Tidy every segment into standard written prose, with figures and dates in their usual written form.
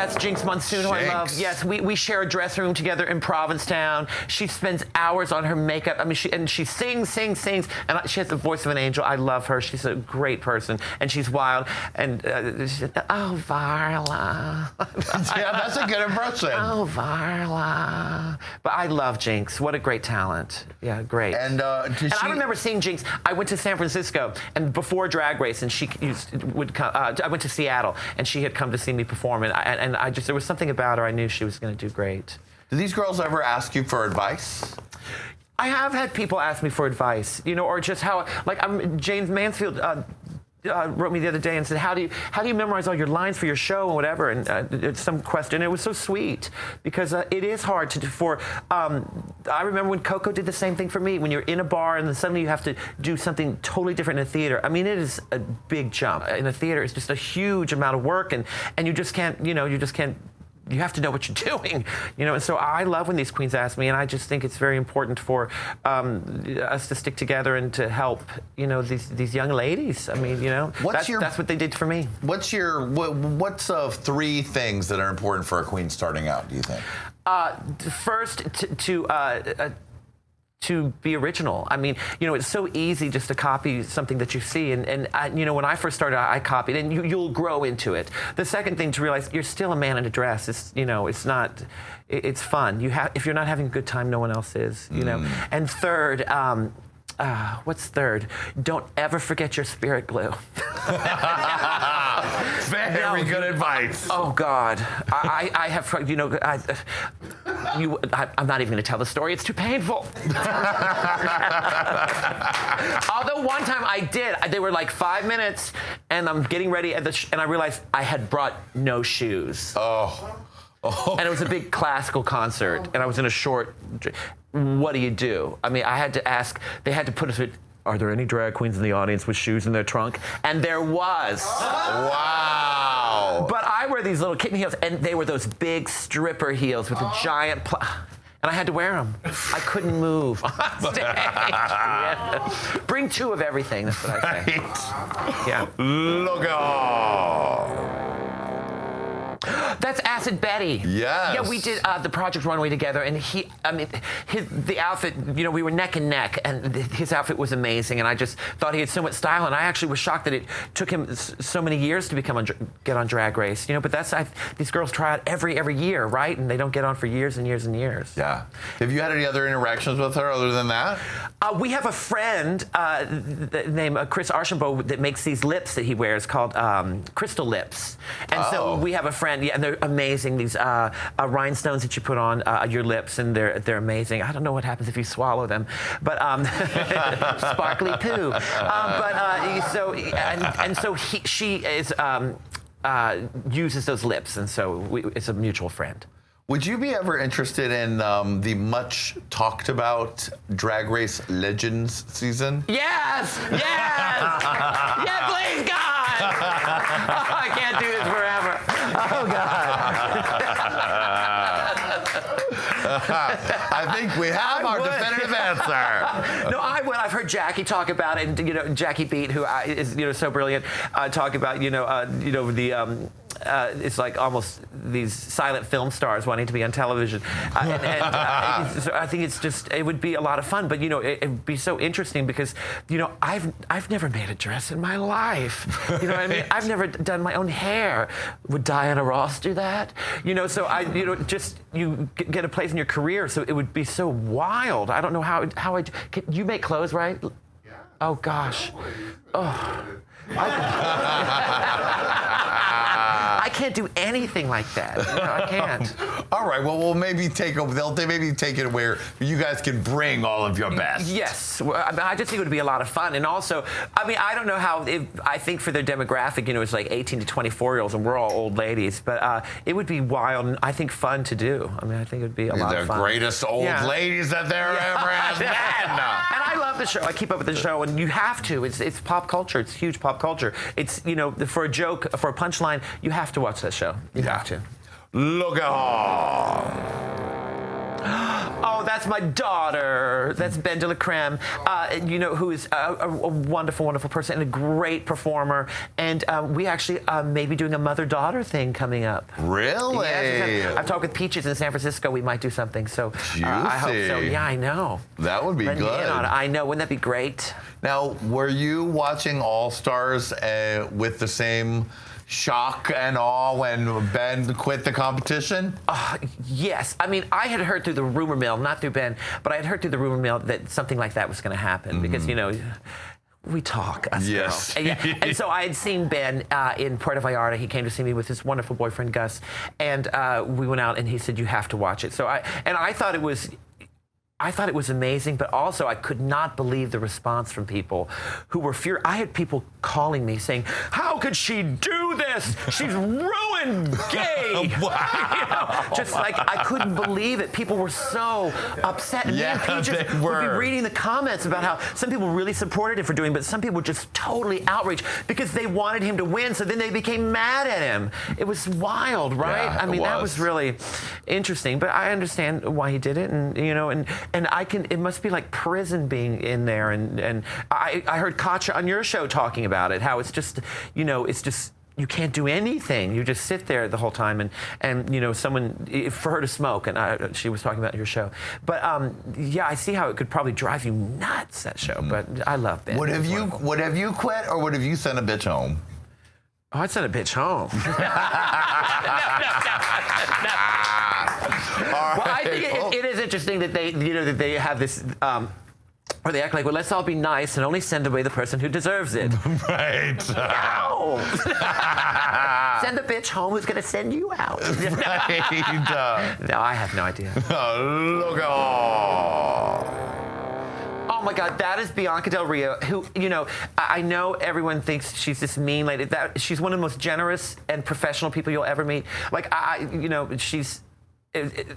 That's Jinx Monsoon, who I love. Yes, we share a dressing room together in Provincetown. She spends hours on her makeup. I mean, she sings, and she has the voice of an angel. I love her. She's a great person, and she's wild. And oh, Varla. Yeah, that's a good impression. Oh, Varla. But I love Jinx. What a great talent. Yeah, great. And I remember seeing Jinx. I went to San Francisco, and before Drag Race, and she would come. I went to Seattle, and she had come to see me perform, and I just, there was something about her. I knew she was going to do great. Do these girls ever ask you for advice? I have had people ask me for advice, you know, or just how, like, James Mansfield wrote me the other day and said, how do you memorize all your lines for your show and whatever? And some question. It was so sweet because it is hard to do I remember when Coco did the same thing for me. When you're in a bar and then suddenly you have to do something totally different in a theater. I mean, it is a big jump. In a theater, it's just a huge amount of work, and you just can't, you have to know what you're doing, and so I love when these queens ask me, and I just think it's very important for us to stick together and to help, these young ladies. I mean, that's what they did for me. What's 3 things that are important for a queen starting out, do you think? First, to be original. I mean, it's so easy just to copy something that you see. And when I first started, I copied, and you'll grow into it. The second thing to realize, you're still a man in a dress. It's fun. If you're not having a good time, no one else is, And third, what's third? Don't ever forget your spirit glue. Very good advice. Oh God, I have, I'm not even going to tell the story. It's too painful. Although one time I did. They were like 5 minutes, and I'm getting ready, and I realized I had brought no shoes. Oh. And it was a big classical concert, and I was in a short. What do you do? I mean, I had to ask. They had to put us. Are there any drag queens in the audience with shoes in their trunk? And there was. Wow. But I wear these little kitten heels, and they were those big stripper heels with a giant. And I had to wear them. I couldn't move on stage. Yeah. Bring 2 of everything. That's what I say. Right. Yeah. Look out. That's Acid Betty. Yes. Yeah, we did the Project Runway together, and the outfit, we were neck and neck, and his outfit was amazing, and I just thought he had so much style, and I actually was shocked that it took him so many years to get on Drag Race, but these girls try out every year, right? And they don't get on for years and years and years. Yeah. Have you had any other interactions with her other than that? We have a friend named Chris Archambault that makes these lips that he wears called Crystal Lips, and so we have a friend. Yeah, and they're amazing. These rhinestones that you put on your lips, and they're amazing. I don't know what happens if you swallow them, but sparkly poo. She is uses those lips, and so it's a mutual friend. Would you be ever interested in the much talked about Drag Race Legends season? Yes! Yes! Yeah, please, God! Oh, I can't do this forever. Oh, God. I think we have our definitive answer. No, I would. I've heard Jackie talk about it, and Jackie Beat, who is so brilliant, talk about it's like almost these silent film stars wanting to be on television, so I think it would be a lot of fun. But it would be so interesting because I've never made a dress in my life. You know what I mean? I've never done my own hair. Would Diana Ross do that? So you get a place in your career, so it would be so wild. I don't know how you make clothes, right? Yeah. Oh gosh. Oh. I can't do anything like that. I can't. All right. Well, maybe they maybe take it where you guys can bring all of your best. Yes. I just think it would be a lot of fun, and also, I don't know how. I think for their demographic, it's like 18 to 24-year-olds, and we're all old ladies. But it would be wild and I think fun to do. I think it would be a lot of fun. The greatest old ladies that there ever has been. And I love the show. I keep up with the show, and you have to. It's pop culture. It's huge pop culture. It's for a joke, for a punchline, you have to watch that show. You have to. Look out! Oh, that's my daughter. That's Ben de la Creme, you know, who is a wonderful, wonderful person and a great performer. And we actually may be doing a mother-daughter thing coming up. Really? Yes, I've talked with Peaches in San Francisco. We might do something. So I hope so. Yeah, I know. That would be Let me good. in on it. I know. Wouldn't that be great? Now, were you watching All Stars with the same shock and awe when Ben quit the competition? Yes. I mean, I had heard through the rumor mill, not through Ben, but I had heard through the rumor mill that something like that was going to happen because, you know, we talk, us yes. girls. And so I had seen Ben in Puerto Vallarta. He came to see me with his wonderful boyfriend, Gus, and we went out and he said, you have to watch it. So I thought it was amazing, but also I could not believe the response from people who were furious. I had people calling me saying, how could she do this? She's ruined gay. Wow. You know, just like, I couldn't believe it. People were so upset. And yeah, me and Peaches would be reading the comments about how some people really supported him for doing, but some people were just totally outraged because they wanted him to win, so then they became mad at him. It was wild, right? Yeah, I mean, that was really interesting, but I understand why he did it, and, you know, and it must be like prison being in there. And I heard Katja on your show talking about it, how it's just, you know, it's just, you can't do anything. You just sit there the whole time and you know, someone, for her to smoke, and she was talking about your show. But yeah, I see how it could probably drive you nuts, that show, but I love Ben. Would have you quit, or would have you sent a bitch home? Oh, I'd send a bitch home. Well, I think it is interesting that they, you know, that they have this, or they act like, well, let's all be nice and only send away the person who deserves it. Right. No. Send the bitch home who's going to send you out. Right. No, I have no idea. Look Oh my God, that is Bianca Del Rio, who, you know, I know everyone thinks she's this mean lady. She's one of the most generous and professional people you'll ever meet. Like, you know,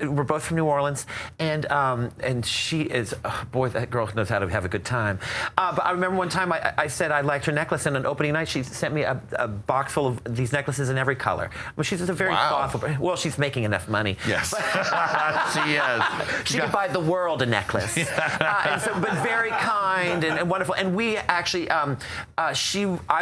we're both from New Orleans, and she is, oh boy, that girl knows how to have a good time. But I remember one time I said I liked her necklace, and on opening night she sent me a box full of these necklaces in every color. Well, she's just a very thoughtful. Well, she's making enough money. Yes, she is. She could buy the world a necklace. But very kind and wonderful. And we actually, I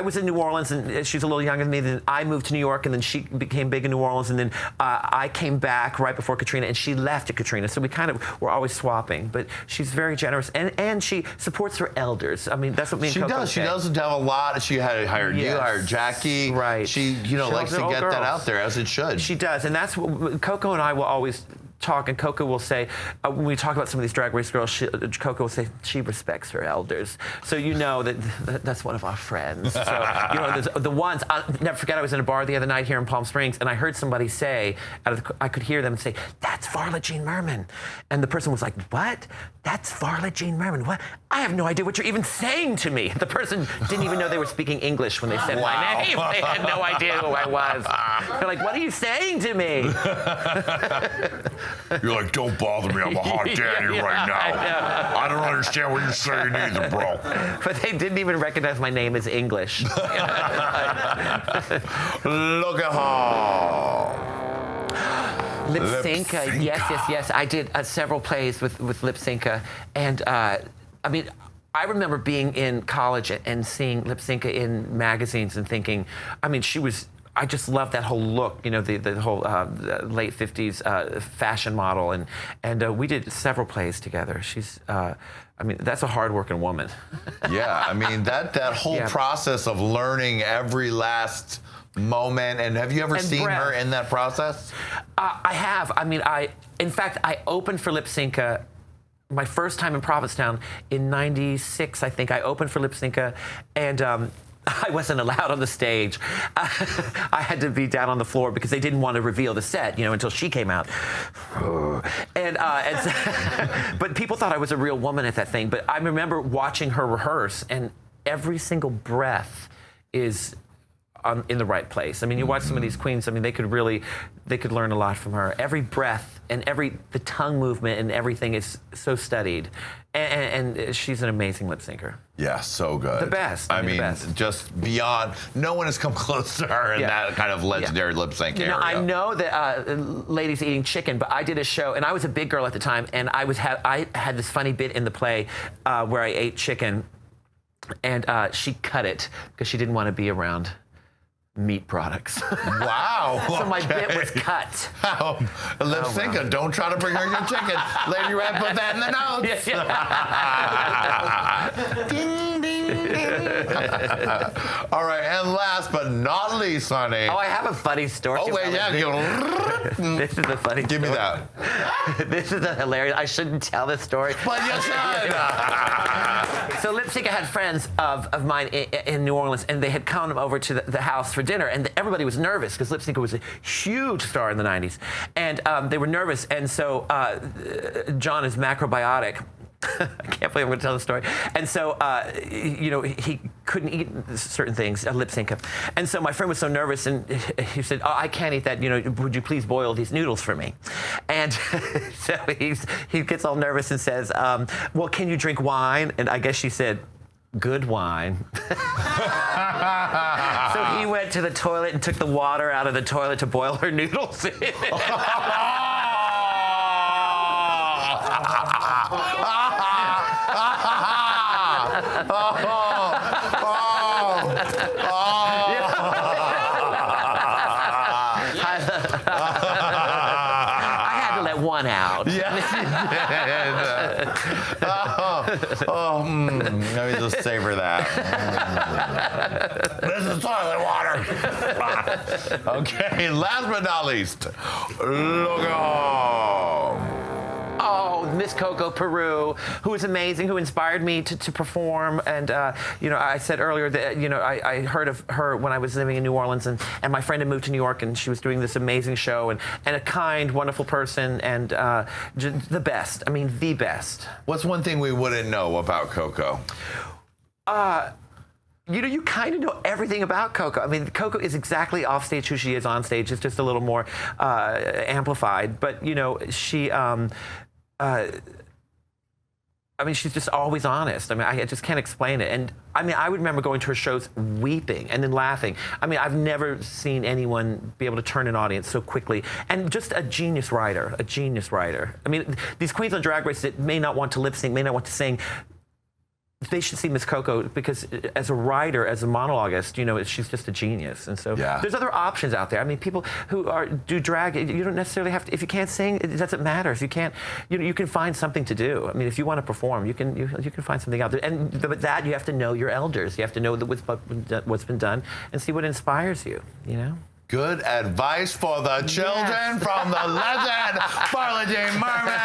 was in New Orleans, and she's a little younger than me. Then I moved to New York, and then she became big in New Orleans, and then I came back right before Katrina, and she left at Katrina, so we kind of were always swapping. But she's very generous, and she supports her elders. I mean, that's what me and Coco does. say. She does have a lot. She had hired you, hired Jackie. Right. She, you know, likes to get that out there, as it should. She does, and that's what Coco and I will always talk, and Coco will say, when we talk about some of these Drag Race girls, Coco will say she respects her elders. So you know that's one of our friends. So, you know, the ones, I'll never forget, I was in a bar the other night here in Palm Springs, and I heard somebody say, I could hear them say, that's Varla Jean Merman. And the person was like, what? That's Varla Jean Merman. What? I have no idea what you're even saying to me. The person didn't even know they were speaking English when they said my name. They had no idea who I was. They're like, what are you saying to me? You're like, don't bother me. I'm a hot daddy right now. I don't understand what you're saying either, bro. But they didn't even recognize my name as English. Look at her. Lip Synca, yes. I did several plays with Lip Synca, and I mean, I remember being in college and seeing Lip Synca in magazines and thinking, I mean, I just loved that whole look, you know, the whole late 50s fashion model, and we did several plays together. She's, I mean, that's a hard-working woman. Yeah, I mean, that whole process of learning every last moment, and have you ever seen her in that process? I have. I mean, in fact, I opened for Lip Synca my first time in Provincetown in '96, I think. I opened for Lip Synca, and I wasn't allowed on the stage. I had to be down on the floor because they didn't want to reveal the set, you know, until she came out. But people thought I was a real woman at that thing. But I remember watching her rehearse, and every single breath is in the right place. I mean, you watch some of these queens. I mean, they could learn a lot from her. Every breath and the tongue movement and everything is so studied, and she's an amazing lip syncer. Yeah, so good. The best. I mean, the best. just beyond. No one has come close to her in that kind of legendary lip sync area. I know that ladies eating chicken, but I did a show, and I was a big girl at the time, and I had this funny bit in the play where I ate chicken, and she cut it because she didn't want to be around meat products. Wow. So my bit was cut. A lip syncer. Don't try to bring her your chicken. Lady Red, put that in the notes. Ding, ding, ding. All right, and last but not least, honey. Oh, I have a funny story. Oh, wait, yeah. This is a funny Give me story. that. This is a hilarious. I shouldn't tell this story. But you should. So Lip Sync had friends of mine in New Orleans, and they had come over to the house for dinner, and everybody was nervous because Lip Sync was a huge star in the 90s, and they were nervous, and so John is macrobiotic. I can't believe I'm going to tell the story. And so, you know, he couldn't eat certain things, lip sync. And so my friend was so nervous, and he said, "Oh, I can't eat that. You know, would you please boil these noodles for me?" And so he gets all nervous and says, "Well, can you drink wine?" And I guess she said, "Good wine." So he went to the toilet and took the water out of the toilet to boil her noodles in. I had to let one out. Let me just savor that. This is toilet water. Okay, last but not least, logo. Oh, Miss Coco Peru, who is amazing, who inspired me to perform. And, you know, I said earlier that, you know, I heard of her when I was living in New Orleans, and my friend had moved to New York, and she was doing this amazing show, and a kind, wonderful person, and the best. I mean, the best. What's one thing we wouldn't know about Coco? You know, you kind of know everything about Coco. I mean, Coco is exactly off stage who she is on stage. It's just a little more amplified. But, you know, she, I mean, she's just always honest. I mean, I just can't explain it. And, I mean, I would remember going to her shows weeping and then laughing. I mean, I've never seen anyone be able to turn an audience so quickly. And just a genius writer, a genius writer. I mean, these queens on Drag Race that may not want to lip sync, may not want to sing, they should see Miss Coco, because as a writer, as a monologuist, you know, she's just a genius. And so there's other options out there. I mean, people who do drag, you don't necessarily have to, if you can't sing, it doesn't matter. If you can't, you know, you can find something to do. I mean, if you want to perform, you can find something out there. And with that, you have to know your elders. You have to know what's been done and see what inspires you, you know? Good advice for the children from the legend, VARLA JEAN MERMAN.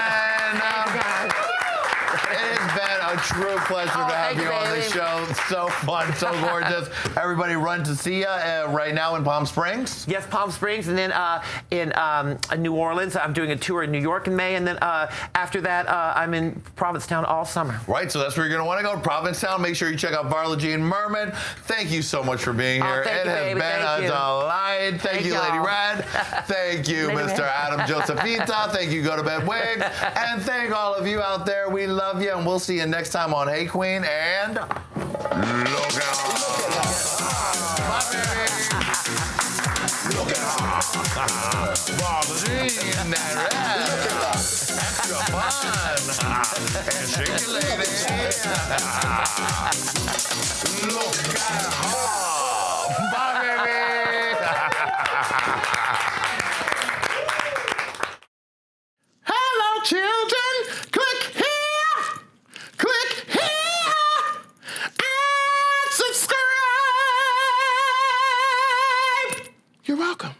It has been a true pleasure to have you on the show. So fun, so gorgeous. Everybody run to see you right now in Palm Springs. Yes, Palm Springs, and then in New Orleans. I'm doing a tour in New York in May, and then after that, I'm in Provincetown all summer. Right, so that's where you're going to want to go, Provincetown. Make sure you check out VARLA JEAN MERMAN. Thank you so much for being here. Thank you, has baby. been a delight. Thank you, Lady Red. Thank you, Mr. Adam Josephita. Thank you, Go to Bed Wigs. And thank all of you out there. We love you, and we'll see you next time on Hey Qween, and look out. Bye, baby. Look out. VARLA JEAN, that red. Extra fun. And shake it, lady. Look out. Bye, baby. Hello, children. Click here. Click here. And subscribe. You're welcome.